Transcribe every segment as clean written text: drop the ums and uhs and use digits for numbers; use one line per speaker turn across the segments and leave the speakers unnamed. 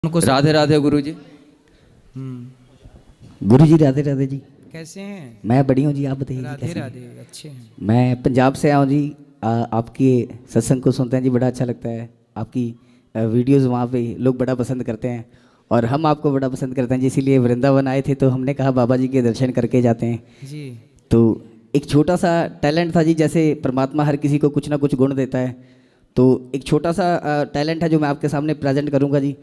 उनको
राधे राधे गुरु जी।
गुरु जी राधे राधे जी।
कैसे हैं?
मैं बढ़िया हूँ जी, आप बताइए
राधे
कैसे हैं?
राधे, अच्छे हैं।
मैं पंजाब से आया हूँ जी। आपके सत्संग को सुनते हैं जी, बड़ा अच्छा लगता है। आपकी वीडियोस वहाँ पे लोग बड़ा पसंद करते हैं और हम आपको बड़ा पसंद करते हैं जी। इसीलिए वृंदावन आए थे तो हमने कहा बाबा जी के दर्शन करके जाते हैं
जी।
तो एक छोटा सा टैलेंट था जी, जैसे परमात्मा हर किसी को कुछ ना कुछ गुण देता है, तो एक छोटा सा टैलेंट है जो मैं आपके सामने प्रेजेंट करूँगा जी।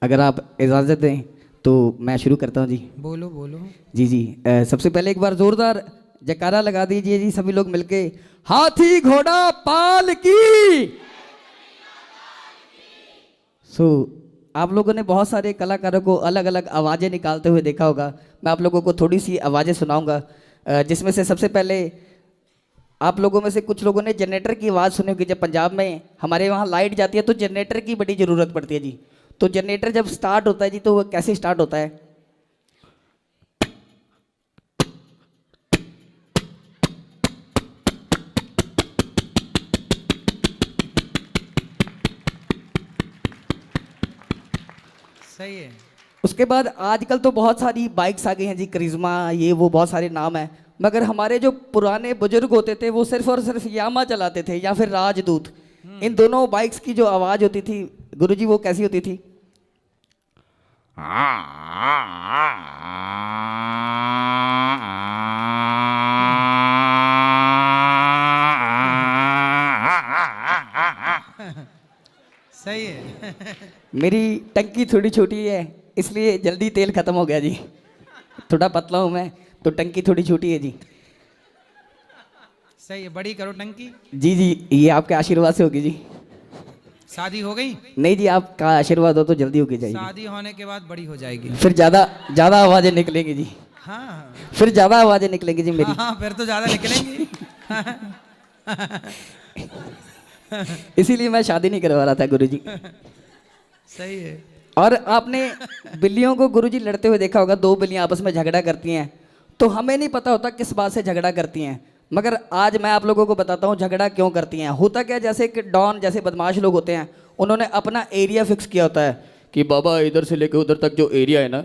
अगर आप इजाज़त दें तो मैं शुरू करता हूँ जी।
बोलो बोलो।
जी जी। सबसे पहले एक बार ज़ोरदार जयकारा लगा दीजिए जी सभी लोग मिलके। हाथी घोड़ा पाल की। आप लोगों ने बहुत सारे कलाकारों को अलग अलग आवाज़ें निकालते हुए देखा होगा। मैं आप लोगों को थोड़ी सी आवाज़ें सुनाऊंगा, जिसमें से सबसे पहले आप लोगों में से कुछ लोगों ने जनरेटर की आवाज़ सुनी होगी। जब पंजाब में हमारे वहाँ लाइट जाती है तो जनरेटर की बड़ी ज़रूरत पड़ती है जी। तो जनरेटर जब स्टार्ट होता है जी तो वो कैसे स्टार्ट होता है?
सही है।
उसके बाद आजकल तो बहुत सारी बाइक्स आ गई हैं जी, करिश्मा, ये वो बहुत सारे नाम हैं, मगर हमारे जो पुराने बुजुर्ग होते थे वो सिर्फ और सिर्फ यामा चलाते थे या फिर राजदूत। इन दोनों बाइक्स की जो आवाज़ होती थी गुरुजी वो कैसी होती थी?
सही है।
मेरी टंकी थोड़ी छोटी है इसलिए जल्दी तेल ख़त्म हो गया जी। थोड़ा पतला हूँ मैं तो टंकी थोड़ी छोटी है जी।
सही है, बड़ी करो टंकी।
जी जी, ये आपके आशीर्वाद से होगी जी।
शादी हो गई?
नहीं जी, आपका आशीर्वाद हो तो जल्दी होगी जाएगी।
शादी होने के बाद बड़ी हो जाएगी।
फिर ज़्यादा ज़्यादा आवाज़ें निकलेंगी जी।
हाँ
फिर ज़्यादा आवाज़ें निकलेंगी जी मेरी।
हाँ, फिर तो ज़्यादा निकलेंगी।
इसीलिए मैं शादी नहीं करवा रहा था गुरुजी।
सही है।
और आपने बिल्लियों को गुरुजी लड़ते हुए देखा होगा। दो बिल्लियाँ आपस में झगड़ा करती हैं तो हमें नहीं पता होता किस बात से झगड़ा करती हैं, मगर आज मैं आप लोगों को बताता हूँ झगड़ा क्यों करती हैं। होता क्या, जैसे कि डॉन जैसे बदमाश लोग होते हैं, उन्होंने अपना एरिया फिक्स किया होता है कि बाबा इधर से लेकर उधर तक जो एरिया है ना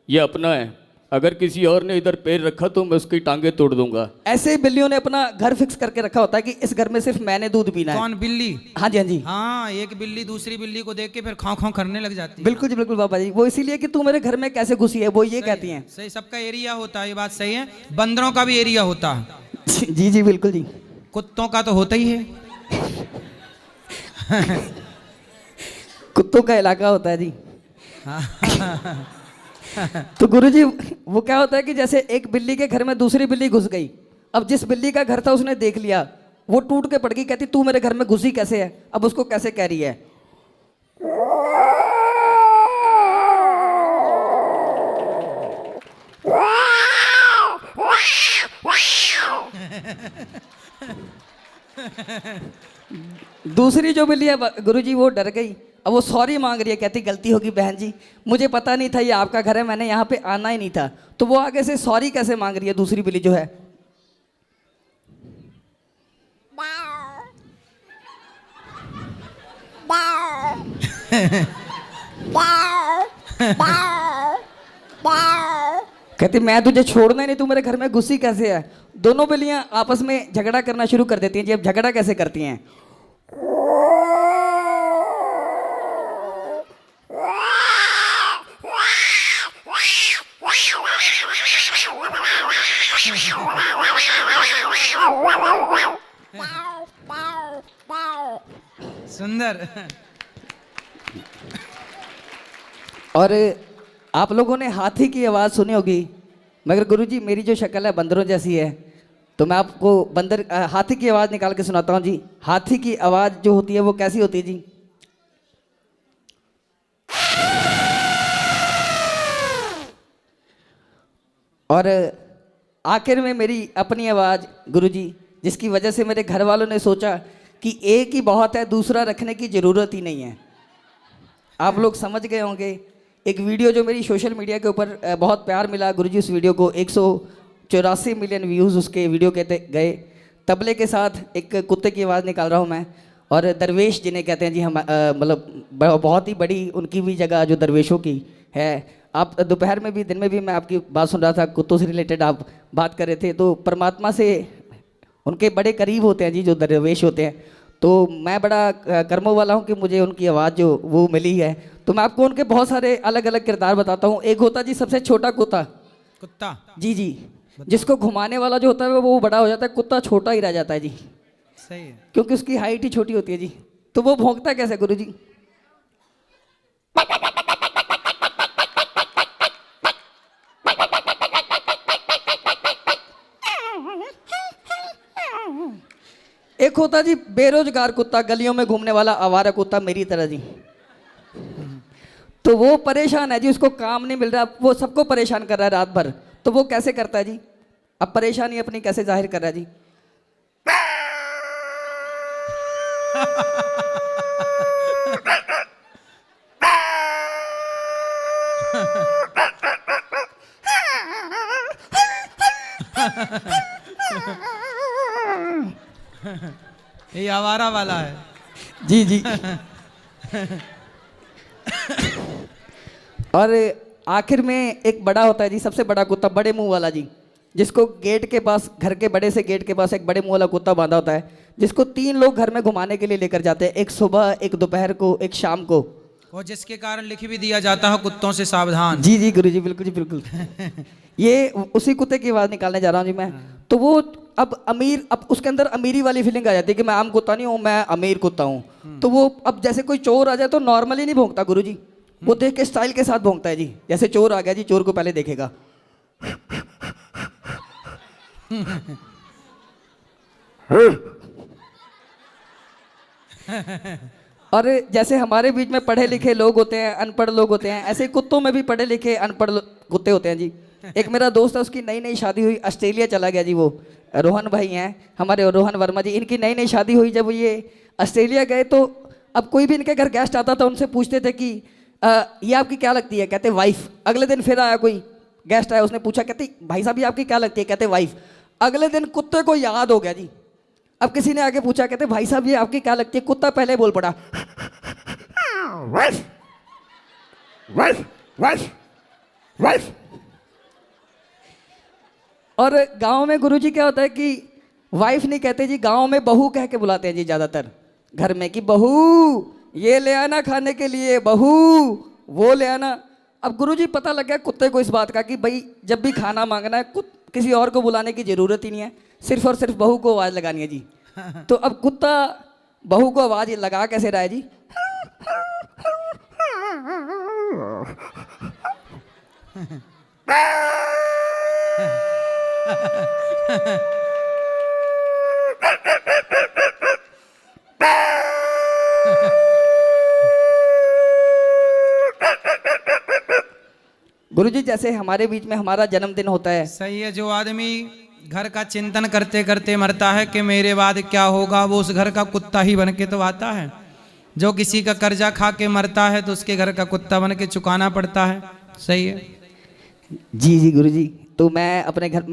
ये अपना है, अगर किसी और ने इधर पैर रखा तो मैं उसकी टांगे तोड़ दूंगा। ऐसे ही बिल्लियों ने अपना घर फिक्स करके रखा होता है कि इस घर में सिर्फ मैंने दूध पीना है।
कौन, बिल्ली?
हाँ जी हाँ जी।
हाँ, एक बिल्ली दूसरी बिल्ली को देख के फिर खां खां करने लग जाती है।
बिल्कुल जी बिल्कुल बाबा जी, वो इसीलिए कि तू मेरे घर में कैसे घुसी है, वो ये कहती हैं।
सही, सबका एरिया होता है, ये बात सही है। बंदरों का भी एरिया होता है।
जी जी बिल्कुल जी।
कुत्तों का तो होता ही है।
कुत्तों का इलाका होता है जी।
हाँ।
तो गुरुजी वो क्या होता है कि जैसे एक बिल्ली के घर में दूसरी बिल्ली घुस गई। अब जिस बिल्ली का घर था उसने देख लिया, वो टूट के पड़ गई, कहती तू मेरे घर में घुसी कैसे है। अब उसको कैसे कह रही है? दूसरी जो बिल्ली है गुरुजी वो डर गई। अब वो सॉरी मांग रही है, कहती गलती होगी बहन जी, मुझे पता नहीं था ये आपका घर है, मैंने यहाँ पे आना ही नहीं था। तो वो आगे से सॉरी कैसे मांग रही है दूसरी बिल्ली जो है? कहती मैं तुझे छोड़ना ही नहीं, तू मेरे घर में घुसी कैसे है। दोनों बिल्लियां आपस में झगड़ा करना शुरू कर देती हैं जी। अब झगड़ा कैसे करती हैं?
सुंदर।
और आप लोगों ने हाथी की आवाज़ सुनी होगी, मगर गुरुजी मेरी जो शक्ल है बंदरों जैसी है, तो मैं आपको हाथी की आवाज़ निकाल के सुनाता हूँ जी। हाथी की आवाज़ जो होती है वो कैसी होती है जी? और आखिर में मेरी अपनी आवाज़ गुरुजी, जिसकी वजह से मेरे घर वालों ने सोचा कि एक ही बहुत है, दूसरा रखने की ज़रूरत ही नहीं है। आप लोग समझ गए होंगे। एक वीडियो जो मेरी सोशल मीडिया के ऊपर बहुत प्यार मिला गुरुजी, उस वीडियो को 184 मिलियन व्यूज़ उसके वीडियो के गए। तबले के साथ एक कुत्ते की आवाज़ निकाल रहा हूँ मैं। और दरवेश जिन्हें कहते हैं जी, हम बहुत ही बड़ी उनकी भी जगह जो दरवेशों की है। आप दोपहर में भी दिन में भी मैं आपकी बात सुन रहा था, कुत्तों से रिलेटेड आप बात कर रहे थे, तो परमात्मा से उनके बड़े करीब होते हैं जी जो दरवेश होते हैं। तो मैं बड़ा कर्मों वाला हूँ कि मुझे उनकी आवाज़ जो वो मिली है। तो मैं आपको उनके बहुत सारे अलग अलग किरदार बताता हूँ। एक होता जी सबसे छोटा कुत्ता,
कुत्ता।
जी जी, जिसको घुमाने वाला जो होता है वो बड़ा हो जाता है, कुत्ता छोटा ही रह जाता है जी,
सही है।
क्योंकि उसकी हाइट ही छोटी होती है जी। तो वो भौंकता कैसे गुरु जी? एक होता जी बेरोजगार कुत्ता, गलियों में घूमने वाला आवारा कुत्ता मेरी तरह जी। तो वो परेशान है जी, उसको काम नहीं मिल रहा, वो सबको परेशान कर रहा है रात भर। तो वो कैसे करता है जी? अब परेशानी अपनी कैसे जाहिर कर रहा है जी?
ये आवारा वाला है।
जी जी। और आखिर में एक बड़ा होता है जी, सबसे बड़ा कुत्ता, बड़े मुंह वाला जी, जिसको गेट के पास, घर के बड़े से गेट के पास एक बड़े मुंह वाला कुत्ता बांधा होता है, जिसको 3 लोग घर में घुमाने के लिए लेकर जाते हैं, एक सुबह, एक दोपहर को, एक शाम को।
और जिसके कारण लिख भी दिया जाता है कुत्तों से सावधान।
जी जी गुरु जी, बिल्कुल जी बिल्कुल। ये उसी कुत्ते की आवाज़ निकालने जा रहा हूँ जी मैं। तो वो अब उसके अंदर अमीरी वाली फीलिंग आ जाती है कि मैं आम कुत्ता नहीं हूँ, मैं अमीर कुत्ता हूँ। तो वो अब जैसे कोई चोर आ जाए तो नॉर्मली नहीं भौंकता गुरु जी, वो देख के स्टाइल के साथ भौंकता है जी। जैसे चोर आ गया जी, चोर को पहले देखेगा। और जैसे हमारे बीच में पढ़े लिखे लोग होते हैं, अनपढ़ लोग होते हैं, ऐसे कुत्तों में भी पढ़े लिखे अनपढ़ कुत्ते होते हैं जी। एक मेरा दोस्त है, उसकी नई नई शादी हुई, ऑस्ट्रेलिया चला गया जी। वो रोहन भाई हैं हमारे, रोहन वर्मा जी, इनकी नई नई शादी हुई। जब ये ऑस्ट्रेलिया गए तो अब कोई भी इनके घर गेस्ट आता था, उनसे पूछते थे कि ये आपकी क्या लगती है? कहते वाइफ। अगले दिन फिर आया कोई गेस्ट आया, उसने पूछा, कहते भाई साहब ये आपकी क्या लगती है? कहते वाइफ। अगले दिन कुत्ते को याद हो गया जी। अब किसी ने आके पूछा, कहते भाई साहब ये आपकी क्या लगती है? कुत्ता पहले बोल पड़ा, वाइफ वाइफ वाइफ वाइफ। और गांव में गुरुजी क्या होता है कि वाइफ नहीं कहते जी, गांव में बहू कह के बुलाते हैं जी ज़्यादातर घर में, कि बहू ये ले आना खाने के लिए, बहू वो ले आना। अब गुरुजी पता लग गया कुत्ते को इस बात का कि भाई जब भी खाना मांगना है, किसी और को बुलाने की ज़रूरत ही नहीं है, सिर्फ और सिर्फ बहू को आवाज़ लगानी है जी। तो अब कुत्ता बहू को आवाज़ लगा कैसे रहा है जी? गुरुजी जैसे हमारे बीच में हमारा जन्मदिन होता है,
सही है। जो आदमी घर का चिंतन करते करते मरता है कि मेरे बाद क्या होगा, वो उस घर का कुत्ता ही बन के तो आता है। जो किसी का कर्जा खा के मरता है तो उसके घर का कुत्ता बन के चुकाना पड़ता है। सही है
जी जी गुरुजी। तो मैं अपने घर,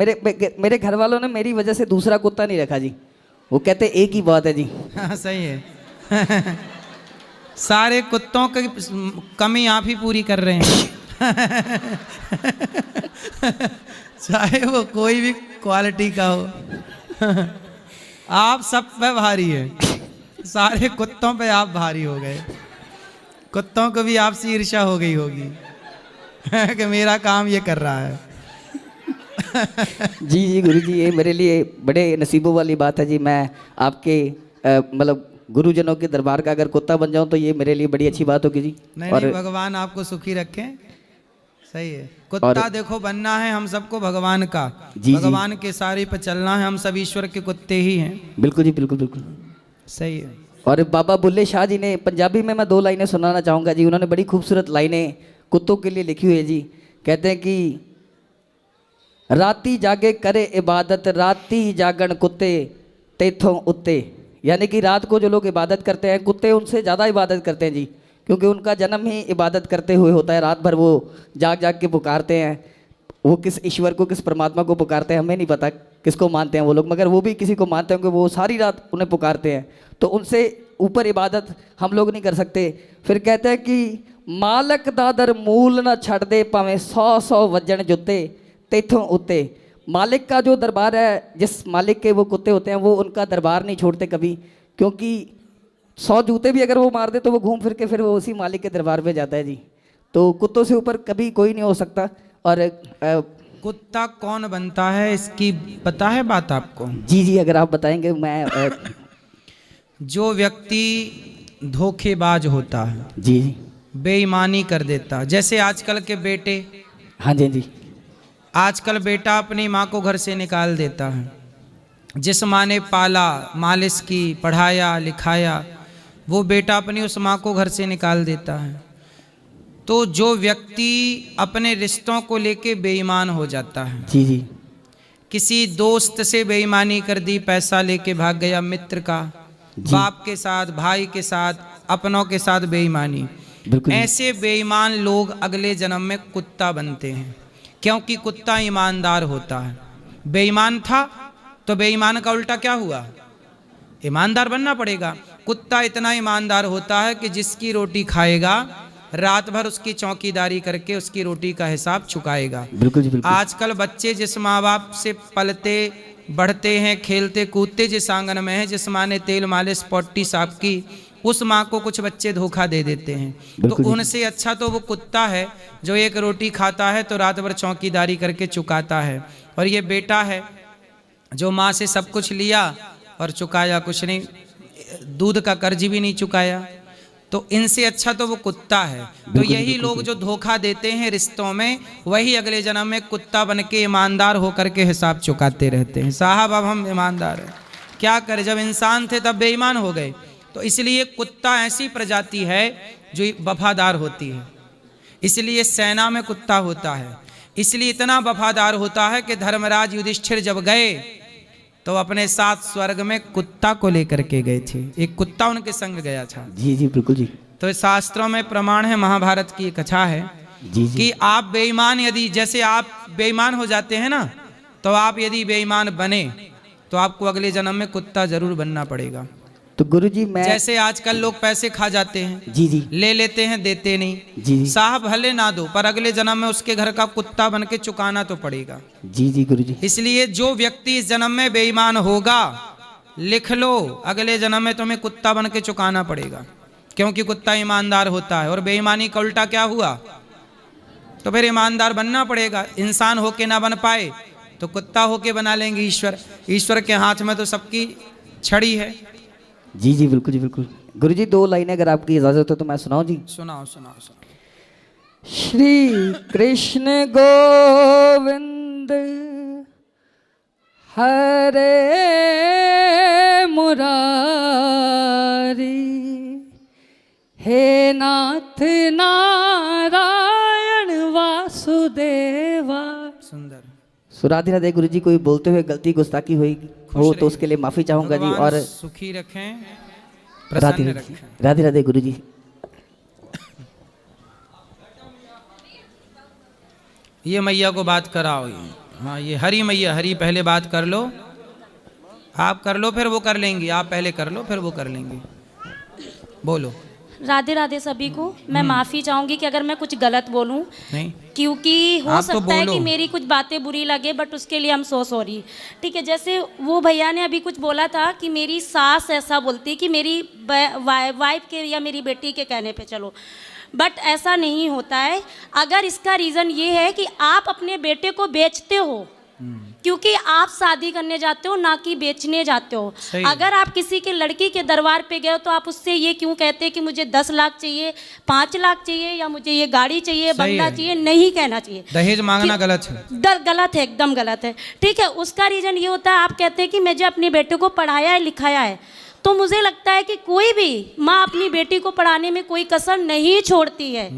मेरे घर वालों ने मेरी वजह से दूसरा कुत्ता नहीं रखा जी। वो कहते एक ही बात है जी।
हाँ सही है। सारे कुत्तों की कमी आप ही पूरी कर रहे हैं। चाहे वो कोई भी क्वालिटी का हो। आप सब पे भारी है, सारे कुत्तों पे आप भारी हो गए। कुत्तों को भी आपसे ईर्ष्या हो गई होगी कि मेरा काम ये कर रहा है।
जी जी गुरुजी, ये मेरे लिए बड़े नसीबों वाली बात है जी। मैं आपके गुरुजनों के दरबार का अगर कुत्ता बन जाऊं तो ये मेरे लिए बड़ी अच्छी बात होगी जी।
नहीं, भगवान आपको सुखी रखें। सही है। कुत्ता देखो बनना है हम सबको भगवान का, भगवान के सारे पे चलना है। हम सब ईश्वर के कुत्ते ही हैं।
बिल्कुल जी, बिल्कुल बिल्कुल
सही है।
और बाबा बुल्ले शाह जी ने पंजाबी में मैं 2 लाइनें सुनाना चाहूँगा जी। उन्होंने बड़ी खूबसूरत लाइनें कुत्तों के लिए लिखी हुई है जी। कहते हैं कि राती जागे करे इबादत, राती जागन कुत्ते तेथों उत्ते। यानी कि रात को जो लोग इबादत करते हैं, कुत्ते उनसे ज़्यादा इबादत करते हैं जी, क्योंकि उनका जन्म ही इबादत करते हुए होता है। रात भर वो जाग जाग के पुकारते हैं। वो किस ईश्वर को, किस परमात्मा को पुकारते हैं हमें नहीं पता, किसको मानते हैं वो लोग, मगर वो भी किसी को मानते होंगे, वो सारी रात उन्हें पुकारते हैं। तो उनसे ऊपर इबादत हम लोग नहीं कर सकते। फिर कहते हैं कि मालक दा दर मूल ना छड़ दे भावें 100 वजन जुत्ते तेथों उत्ते। मालिक का जो दरबार है, जिस मालिक के वो कुत्ते होते हैं, वो उनका दरबार नहीं छोड़ते कभी, क्योंकि 100 जूते भी अगर वो मार दे तो वो घूम फिर के फिर वो उसी मालिक के दरबार पे जाता है जी। तो कुत्तों से ऊपर कभी कोई नहीं हो सकता। और
कुत्ता कौन बनता है इसकी पता है बात आपको?
जी जी, अगर आप बताएंगे मैं
जो व्यक्ति धोखेबाज होता है,
जी जी,
बेईमानी कर देता है, जैसे आजकल के बेटे,
हाँ जी जी,
आजकल बेटा अपनी माँ को घर से निकाल देता है। जिस माँ ने पाला, मालिश की, पढ़ाया लिखाया, वो बेटा अपनी उस माँ को घर से निकाल देता है। तो जो व्यक्ति अपने रिश्तों को लेके बेईमान हो जाता है,
जी जी,
किसी दोस्त से बेईमानी कर दी, पैसा लेके भाग गया, मित्र का, बाप के साथ, भाई के साथ, अपनों के साथ बेईमानी, ऐसे बेईमान लोग अगले जन्म में कुत्ता बनते हैं। क्योंकि कुत्ता ईमानदार होता है। बेईमान था तो बेईमान का उल्टा क्या हुआ? ईमानदार बनना पड़ेगा। कुत्ता इतना ईमानदार होता है कि जिसकी रोटी खाएगा रात भर उसकी चौकीदारी करके उसकी रोटी का हिसाब चुकाएगा।
बिल्कुल जी, बिल्कुल।
आजकल बच्चे जिस माँ बाप से पलते बढ़ते हैं, खेलते कूदते जिस आंगन में है, जिस माँ ने तेल मालिश पॉटी साफ की, उस माँ को कुछ बच्चे धोखा दे देते हैं। तो उनसे अच्छा तो वो कुत्ता है जो एक रोटी खाता है तो रात भर चौकीदारी करके चुकाता है। और ये बेटा है जो माँ से सब कुछ लिया और चुकाया कुछ नहीं, दूध का कर्ज भी नहीं चुकाया। तो इनसे अच्छा तो वो कुत्ता है। तो यही लोग जो धोखा देते हैं रिश्तों में, वही अगले जन्म में कुत्ता बन के ईमानदार होकर के हिसाब चुकाते रहते हैं। साहब अब हम ईमानदार हैं, क्या करें, जब इंसान थे तब बेईमान हो गए। तो इसलिए कुत्ता ऐसी प्रजाति है जो वफादार होती है, इसलिए सेना में कुत्ता होता है। इसलिए इतना वफादार होता है कि धर्मराज युधिष्ठिर जब गए तो अपने साथ स्वर्ग में कुत्ता को लेकर के गए थे। एक कुत्ता उनके संग गया था।
जी जी, बिल्कुल जी।
तो शास्त्रों में प्रमाण है, महाभारत की एक कथा है
जी जी,
कि आप बेईमान, यदि जैसे आप बेईमान हो जाते हैं ना, तो आप यदि बेईमान बने तो आपको अगले जन्म में कुत्ता जरूर बनना पड़ेगा।
तो गुरुजी मैं,
जैसे आजकल लोग पैसे खा जाते हैं,
जी जी,
ले लेते हैं, देते नहीं।
जी जी,
साहब भले ना दो, पर अगले जन्म में उसके घर का कुत्ता बन के चुकाना तो पड़ेगा।
जी जी गुरुजी।
इसलिए जो व्यक्ति इस जन्म में बेईमान होगा, लिख लो, अगले जन्म में तुम्हें कुत्ता बन के चुकाना पड़ेगा, क्योंकि कुत्ता ईमानदार होता है। और बेईमानी का उल्टा क्या हुआ? तो फिर ईमानदार बनना पड़ेगा। इंसान होके ना बन पाए तो कुत्ता होके बना लेंगे ईश्वर। ईश्वर के हाथ में तो सबकी छड़ी है।
जी जी, बिल्कुल जी, बिल्कुल। गुरुजी 2 लाइनें अगर आपकी इजाजत हो तो मैं सुनाऊं जी?
सुनाओ सुनाओ सुनाओ।
श्री कृष्ण गोविंद हरे मुरारी, हे नाथ नारायण वासुदेवा।
सुंदर।
सो राधे राधे गुरुजी। कोई बोलते हुए गलती गुस्ताखी हुई हो तो उसके लिए माफी चाहूंगा जी। और
सुखी रखें,
राधे
प्रसन्न रखें।
राधे राधे गुरुजी।
ये मैया को बात कराओ। हाँ, ये हरी मैया, हरी पहले बात कर लो, आप कर लो फिर वो कर लेंगी, आप पहले कर लो फिर वो कर लेंगी। बोलो।
राधे राधे सभी को। मैं माफ़ी चाहूँगी कि अगर मैं कुछ गलत बोलूँ,
नहीं,
क्योंकि हो
आप तो
सकता है
बोलो।
कि मेरी कुछ बातें बुरी लगे, बट उसके लिए हम सो सॉरी। ठीक है, जैसे वो भैया ने अभी कुछ बोला था कि मेरी सास ऐसा बोलती है कि मेरी वाइफ के या मेरी बेटी के कहने पे चलो, बट ऐसा नहीं होता है। अगर इसका रीज़न ये है कि आप अपने बेटे को बेचते हो, क्योंकि आप शादी करने जाते हो ना कि बेचने जाते हो। अगर आप किसी के लड़की के दरबार पे गए हो तो आप उससे ये क्यों कहते हैं कि मुझे 10 लाख चाहिए, 5 लाख चाहिए, या मुझे ये गाड़ी चाहिए, बंगला चाहिए? नहीं कहना चाहिए।
दहेज मांगना गलत है।
गलत है, एकदम गलत है। ठीक है, उसका रीज़न ये होता है, आप कहते हैं कि मुझे अपने बेटे को पढ़ाया है लिखाया है, तो मुझे लगता है कि कोई भी माँ अपनी बेटी को पढ़ाने में कोई कसर नहीं छोड़ती है।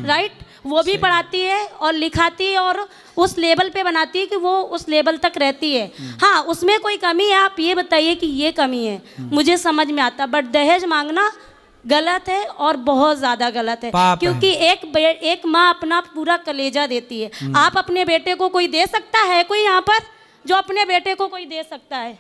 राइट, वो भी पढ़ाती है और लिखाती है और उस लेवल पे बनाती है कि वो उस लेवल तक रहती है। हाँ, उसमें कोई कमी है, आप ये बताइए कि ये कमी है, मुझे समझ में आता। बट दहेज मांगना गलत है और बहुत ज़्यादा गलत है, क्योंकि एक माँ अपना पूरा कलेजा देती है। आप अपने बेटे को कोई दे सकता है? कोई यहाँ पर जो अपने बेटे को कोई दे सकता है?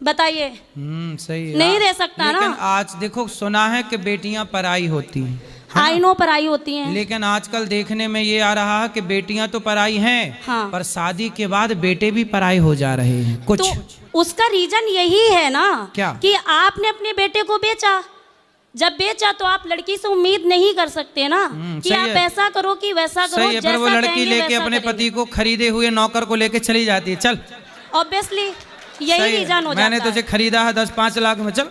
बताइए,
सही है।
नहीं रह सकता ना।
लेकिन आज देखो, सुना है कि बेटियां पराई होती हैं,
आई नो पराई होती हैं,
लेकिन आजकल देखने में ये आ रहा है कि बेटियां तो पराई हैं,
हाँ।
पर शादी के बाद बेटे भी पराई हो जा रहे हैं कुछ।
तो उसका रीजन यही है ना,
क्या?
कि आपने अपने बेटे को बेचा। जब बेचा तो आप लड़की से उम्मीद नहीं कर सकते ना कि
सही
आप
है।
ऐसा करो कि वैसा करो,
सही है, पर वो
जैसा
लड़की
कहेंगे
लेके
वैसा
अपने
करेंगे।
पति को खरीदे हुए नौकर को लेके चली जाती है, चल।
ऑब्वियसली यही
सही है।
रीजन हो
मैंने
जाता
तुझे
है।
खरीदा है 10-5 लाख में, चल।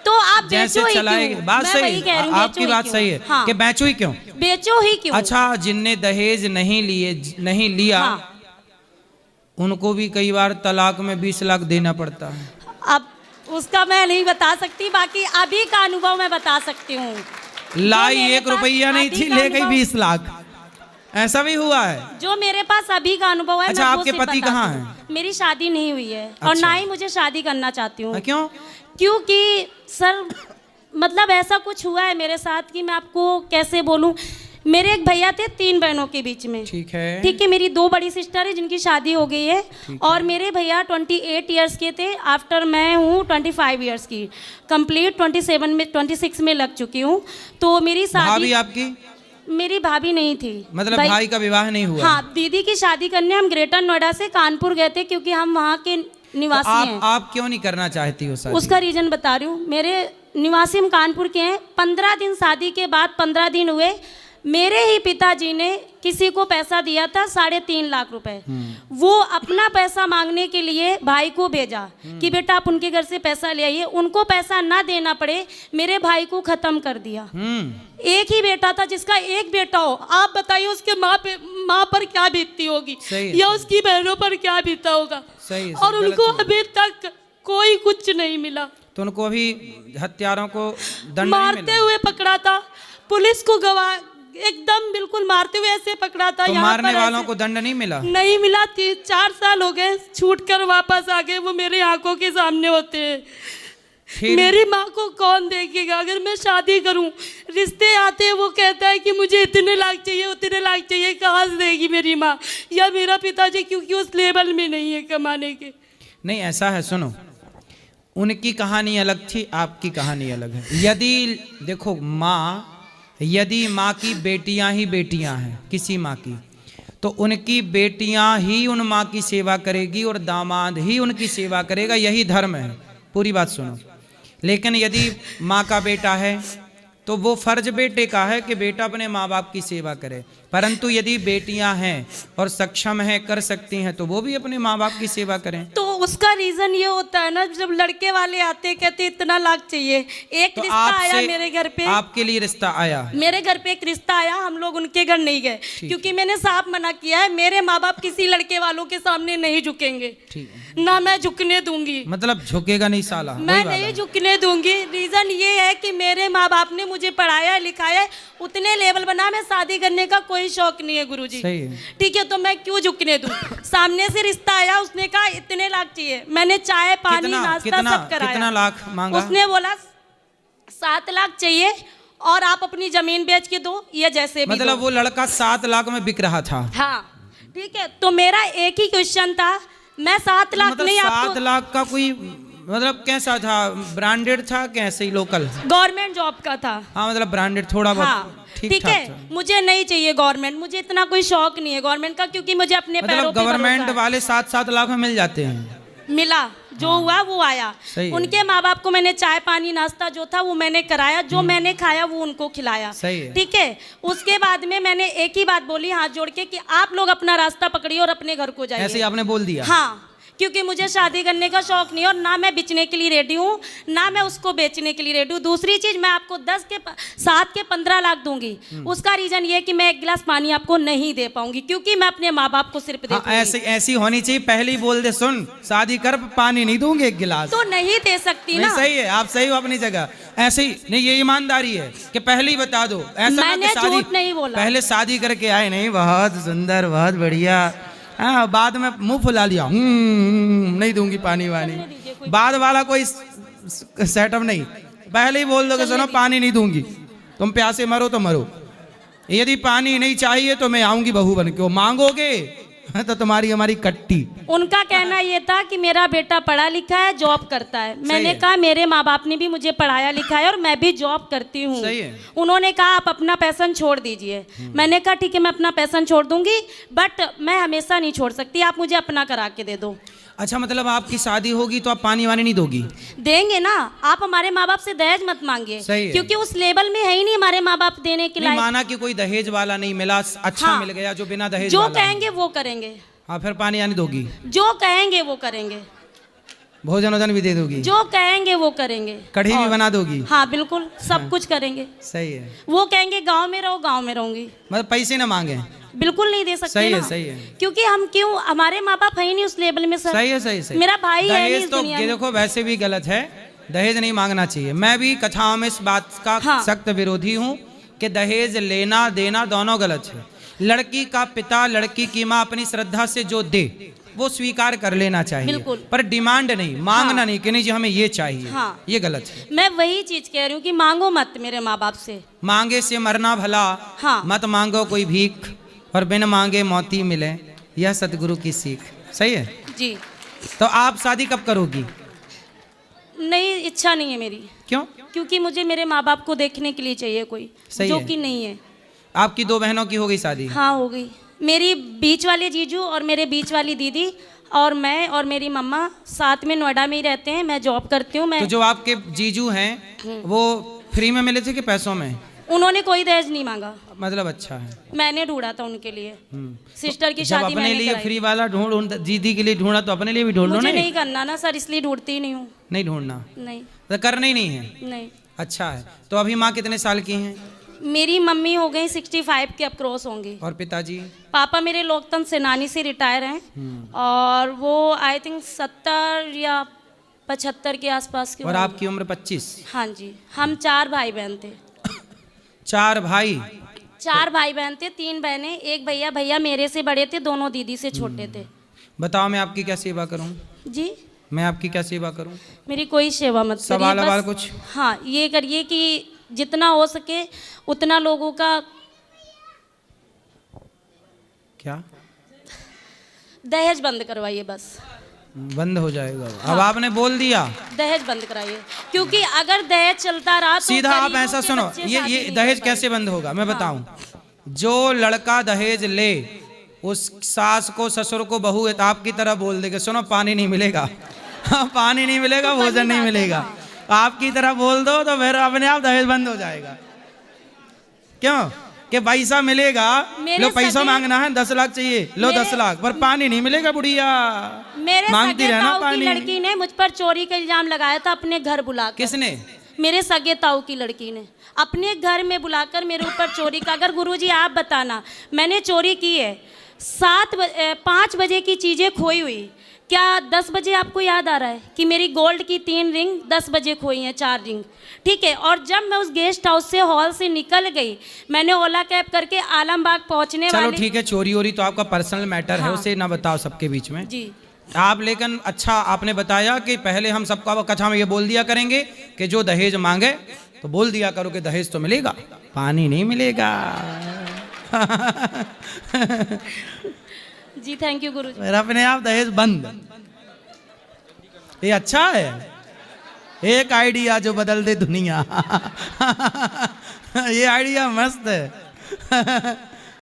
तो आप
जैसे
बेचो ही
चलाएगी।
क्यों?
बात
मैं
सही
वही कह रही हूँ,
है, आपकी
बेचो ही
बात
क्यों?
सही है
हाँ।
कि बेचो ही क्यों।
बेचो ही क्यों?
अच्छा, जिनने दहेज नहीं लिया,
हाँ।
उनको भी कई बार तलाक में 20 लाख देना पड़ता है।
अब उसका मैं नहीं बता सकती, बाकी अभी का अनुभव मैं बता सकती हूँ।
लाई
मेरे
1
पास
रुपया नहीं
अभी
थी,
का
ले गई
अनुभव-
20 लाख, ऐसा भी हुआ है।
जो मेरे पास अभी का अनुभव है,
अच्छा,
मैं वो
आपके
सिर्फ
पति
बताती
कहाँ
हूँ।
हैं?
मेरी शादी नहीं हुई है और
अच्छा।
ना ही मुझे शादी करना चाहती हूँ।
क्यों?
क्योंकि सर, मतलब ऐसा कुछ हुआ है मेरे साथ कि मैं आपको कैसे बोलूं। मेरे एक भैया थे 3 बहनों के बीच में,
ठीक है।
ठीक है। मेरी 2 बड़ी सिस्टर है जिनकी शादी हो गई है, और मेरे भैया 28 इयर्स के थे। आफ्टर मैं हूँ 25 इयर्स की, कंप्लीट 26 में लग चुकी हूँ। तो मेरी
भाभी
शादी,
आपकी?
मेरी भाभी नहीं थी।
मतलब भाई का विवाह नहीं हुआ?
हाँ, दीदी की शादी करने हम ग्रेटर नोएडा से कानपुर गए थे, क्योंकि हम वहाँ के
तो
निवासी हैं।
आप क्यों नहीं करना चाहती हो शादी?
उसका रीजन बता रही हूँ। मेरे निवासी हम कानपुर के हैं। 15 दिन शादी के बाद 15 दिन हुए, मेरे ही पिताजी ने किसी को पैसा दिया था 3.5 लाख रुपए। वो अपना पैसा मांगने के लिए भाई को भेजा कि बेटा आप उनके घर से पैसा ले आइए। उनको पैसा ना देना पड़े, मेरे भाई को खत्म कर दिया। एक ही बेटा था, जिसका एक बेटा हो, आप बताइए उसके माँ पर क्या बीतती होगी, या उसकी बहनों पर क्या बीता होगा।
सही,
और उनको अभी तक कोई कुछ नहीं मिला।
तो उनको अभी हत्यारों को दंड
मारते हुए पकड़ा था, पुलिस को गवाह एकदम बिल्कुल मारते हुए ऐसे पकड़ा था।
तो
यहाँ
मारने
पर
वालों
ऐसे-
को दंड नहीं मिला?
नहीं मिला। 4 साल हो गए, छूट कर वापस आ गए। वो मेरी आंखों के सामने होते हैं।
फिर?
मेरी माँ को कौन देखेगा? अगर मैं शादी करूं, रिश्ते आते हैं, वो कहता है कि मुझे इतने लाख चाहिए, उतने लाख चाहिए। कहाँ से देगी मेरी माँ या मेरा पिताजी, क्योंकि उस लेवल में नहीं है कमाने के।
नहीं, ऐसा है, सुनो, उनकी कहानी अलग थी, आपकी कहानी अलग है। यदि देखो, यदि माँ की बेटियां ही बेटियां हैं, किसी माँ की, तो उनकी बेटियां ही उन माँ की सेवा करेगी और दामाद ही उनकी सेवा करेगा, यही धर्म है। पूरी बात सुनो। लेकिन यदि माँ का बेटा है तो वो फर्ज बेटे का है कि बेटा अपने माँ बाप की सेवा करे, परंतु यदि बेटियां हैं और सक्षम हैं, कर सकती हैं, तो वो भी अपने माँ बाप की सेवा करें।
तो उसका रीजन ये होता है ना, जब लड़के वाले आते कहते इतना लाख चाहिए। एक
तो
रिश्ता आया मेरे घर पे,
आपके लिए रिश्ता आया?
मेरे घर पे एक रिश्ता आया, हम लोग उनके घर नहीं गए, क्योंकि मैंने साफ मना किया है, मेरे माँ बाप किसी लड़के वालों के सामने नहीं झुकेंगे।
ठीक है।
ना मैं झुकने दूंगी।
मतलब झुकेगा नहीं साला?
मैं
वही बात
नहीं
है।
झुकने दूंगी। रीजन ये है कि मेरे माँ बाप ने मुझे पढ़ाया लिखाया, उतने लेवल बना, मैं शादी करने का कोई शौक नहीं है गुरुजी।
सही है।
ठीक है, तो मैं क्यों झुकने दूं? सामने से रिश्ता आया, उसने कहा इतने लाख चाहिए। मैंने चाय पानी नाश्ता सब कराया।
कितना लाख मांगा?
उसने बोला 7 लाख चाहिए और आप अपनी जमीन बेच के दो, या जैसे भी
मतलब
दो।
वो लड़का 7 लाख में बिक रहा था?
हाँ, ठीक है। तो मेरा एक ही क्वेश्चन था, मैं 7 लाख
मतलब
नहीं
7
आपको।
लाख का कोई मतलब कैसा था? ब्रांडेड था कैसे ही लोकल?
गवर्नमेंट जॉब का था।
हाँ, मतलब ब्रांडेड थोड़ा बहुत
हाँ,
ठीक
ठीक
ठाक
है।
था।
मुझे नहीं चाहिए गवर्नमेंट, मुझे इतना कोई शौक नहीं है गवर्नमेंट का, क्योंकि मुझे अपने पैरों
मतलब
पे
गवर्नमेंट
भरोसा
वाले 7-7 लाख में मिल जाते हैं?
है। मिला, जो हुआ वो आया।
सही है।
उनके माँ बाप को मैंने चाय पानी नाश्ता जो था वो मैंने कराया, जो मैंने खाया वो उनको खिलाया।
सही है।
ठीक है। उसके बाद में मैंने एक ही बात बोली हाथ जोड़ के कि आप लोग अपना रास्ता पकड़िए और अपने घर को जाइए।
ऐसे ही आपने बोल दिया?
हाँ, क्योंकि मुझे शादी करने का शौक नहीं है, और ना मैं बेचने के लिए रेडी हूँ, ना मैं उसको बेचने के लिए रेडी हूँ। दूसरी चीज, मैं आपको 7 के 15 लाख दूंगी। उसका रीजन ये है कि मैं एक गिलास पानी आपको नहीं दे पाऊंगी, क्योंकि मैं अपने माँ बाप को सिर्फ दे
हाँ, ऐसी होनी चाहिए। पहले ही बोल दे, सुन शादी कर, पानी नहीं दूंगे 1 गिलास।
तो नहीं दे सकती
नहीं,
ना।
सही है, आप सही हो अपनी जगह। ऐसे ही नहीं, ये ईमानदारी है कि पहले ही बता दो। ऐसा ना
मैंने
कि शादी
झूठ नहीं बोला।
पहले शादी करके आए, नहीं बहुत सुंदर बहुत बढ़िया, हाँ, बाद में मुंह फुला लिया, नहीं दूंगी पानी वानी, बाद वाला कोई सेटअप नहीं। पहले ही बोल दो कि सुनो पानी नहीं दूंगी, तुम प्यासे मरो तो मरो, यदि पानी नहीं चाहिए तो मैं आऊंगी बहू बन के। मांगोगे तो तुम्हारी हमारी कट्टी।
उनका कहना ये था कि मेरा बेटा पढ़ा लिखा है, जॉब करता है। मैंने कहा मेरे माँ बाप ने भी मुझे पढ़ाया लिखा है और मैं भी जॉब करती हूँ।
सही है।
उन्होंने कहा आप अपना पैशन छोड़ दीजिए। मैंने कहा ठीक है मैं अपना पैशन छोड़ दूंगी, बट मैं हमेशा नहीं छोड़ सकती, आप मुझे अपना करा के दे दो।
अच्छा, मतलब आपकी शादी होगी तो आप पानी वानी नहीं दोगी?
देंगे ना, आप हमारे माँ बाप से दहेज मत मांगिए।
सही है।
क्योंकि उस लेवल में है ही नहीं हमारे माँ बाप देने के
नहीं,
लायक।
माना कि कोई दहेज वाला नहीं मिला, अच्छा
हाँ।
मिल गया जो बिना दहेज
जो
वाला है।
कहेंगे वो करेंगे।
हाँ, फिर पानी वानी दोगी?
जो कहेंगे वो करेंगे।
भोजन वोजन भी दे दोगी?
जो कहेंगे वो करेंगे।
कढ़ी भी
और-
बना दोगी?
हाँ बिल्कुल, सब कुछ करेंगे।
सही है।
वो कहेंगे गांव में रहो, गांव में रहूंगी।
मतलब पैसे ना मांगे?
बिल्कुल नहीं दे सकते
सही है,
ना।
सही है।
क्योंकि हम क्यों, हमारे माँ बाप है ही नहीं उस लेवल में सर।
सही है, सही सही।
मेरा भाई है नहीं
दहेज
इस
तो
दुनिया
ये
में।
देखो वैसे भी गलत है, दहेज नहीं मांगना चाहिए। मैं भी कथाओं में इस बात का
हाँ।
सख्त विरोधी हूँ कि दहेज लेना देना दोनों गलत है। लड़की का पिता लड़की की माँ अपनी श्रद्धा से जो दे वो स्वीकार कर लेना चाहिए,
बिल्कुल।
पर डिमांड नहीं, मांगना
हाँ।
नहीं कि नहीं जी हमें ये चाहिए।
हाँ।
ये गलत है।
मैं वही चीज कह रही हूँ कि मांगो मत मेरे माँ बाप से।
मांगे से मरना भला,
हाँ।
मत मांगो कोई भीख, और बिन मांगे मौती मिले, यह सतगुरु की सीख। सही है।
जी।
तो आप शादी कब करोगी?
नहीं, इच्छा नहीं है मेरी।
क्यों?
क्योंकि मुझे मेरे माँ बाप को देखने के लिए चाहिए कोई,
सही
जो
है।
कि नहीं है।
आपकी 2 बहनों की हो गई शादी?
हाँ हो गई। मेरी बीच वाले जीजू और मेरे बीच वाली दीदी और मैं और मेरी मम्मा साथ में नोएडा में ही रहते हैं। मैं जॉब करती हूँ। मैं
तो जो आपके जीजू हैं वो फ्री में मिले थे कि पैसों में?
उन्होंने कोई दहेज नहीं मांगा।
मतलब अच्छा है।
मैंने ढूंढा था उनके लिए। सिस्टर की
जब
शादी
अपने
मैंने
लिए
कराई।
फ्री वाला ढूंढ दीदी के लिए ढूंढा तो अपने लिए भी ढूंढ लो।
मुझे
नहीं
नहीं करना ना सर, इसलिए ढूंढती ही नहीं हूँ।
नहीं ढूंढना,
नहीं
तो करना ही नहीं है।
नहीं।
अच्छा है। तो अभी माँ कितने साल की हैं?
मेरी मम्मी हो गई 65 के अक्रॉस होंगी।
और पिताजी?
पापा मेरे लोकतंत्र सेनानी से रिटायर हैं और वो आई थिंक 70 या 75 के आसपास के
और
होंगे।
आपकी उम्र 25?
हाँ जी। हम 4 भाई बहन थे।
4 भाई?
4 भाई बहन थे, 3 बहनें, एक भैया। भैया मेरे से बड़े थे, दोनों दीदी से छोटे थे।
बताओ मैं आपकी क्या सेवा करूं?
जी।
मैं आपकी क्या सेवा करूं?
मेरी कोई सेवा मत करिए।
सवाल
बस-
अवाल कुछ?
हाँ, ये करिए कि जितना हो सके उतना लोगों का
क्या
दहेज बंद करवाइए। बस
बंद हो जाएगा? अब आपने बोल दिया।
दहेज बंद कराइए, क्योंकि अगर दहेज चलता रहा तो
सीधा आप
गरीबों
ऐसा
के
सुनो,
बच्चे
ये
शादी
ये
नहीं
दहेज
कर
कैसे बंद होगा मैं बताऊं। जो लड़का दहेज ले उस सास को ससुर को बहू एताब की तरह बोल देगा, सुनो पानी नहीं मिलेगा, पानी नहीं मिलेगा, भोजन नहीं मिलेगा, आपकी तरह बोल दो तो फिर अपने आप दहेज बंद हो जाएगा। क्यों? कि पैसा मिलेगा,
मेरे
लो पैसा
सगे-
मांगना है 10 लाख चाहिए, लो
मेरे-
10 लाख, पर पानी नहीं मिलेगा बुढ़िया।
मेरे
मांगती
सगे
रहना
ताऊ की
पानी।
लड़की ने मुझ पर चोरी का इल्जाम लगाया था अपने घर बुलाकर।
किसने?
मेरे सगे ताऊ की लड़की ने अपने घर में बुलाकर मेरे ऊपर चोरी का। अगर गुरुजी आप बताना, मैंने चोरी की है। 5 बजे की चीज़ें खोई हुई। क्या 10 बजे आपको याद आ रहा है कि मेरी गोल्ड की 3 रिंग 10 बजे खोई हैं, 4 रिंग, ठीक है। और जब मैं उस गेस्ट हाउस से हॉल से निकल गई, मैंने ओला कैब करके आलमबाग पहुंचने
चलो
वाली।
ठीक है, चोरी वोरी तो आपका पर्सनल मैटर है,
हाँ।
उसे ना बताओ सबके बीच में।
जी।
आप लेकिन अच्छा आपने बताया कि पहले हम सबको कथा में ये बोल दिया करेंगे कि जो दहेज मांगे तो बोल दिया करो कि दहेज तो मिलेगा, पानी नहीं मिलेगा।
जी थैंक यू गुरुजी।
फिर अपने आप दहेज बंद। ये अच्छा है, एक आइडिया जो बदल दे दुनिया। ये आइडिया मस्त है।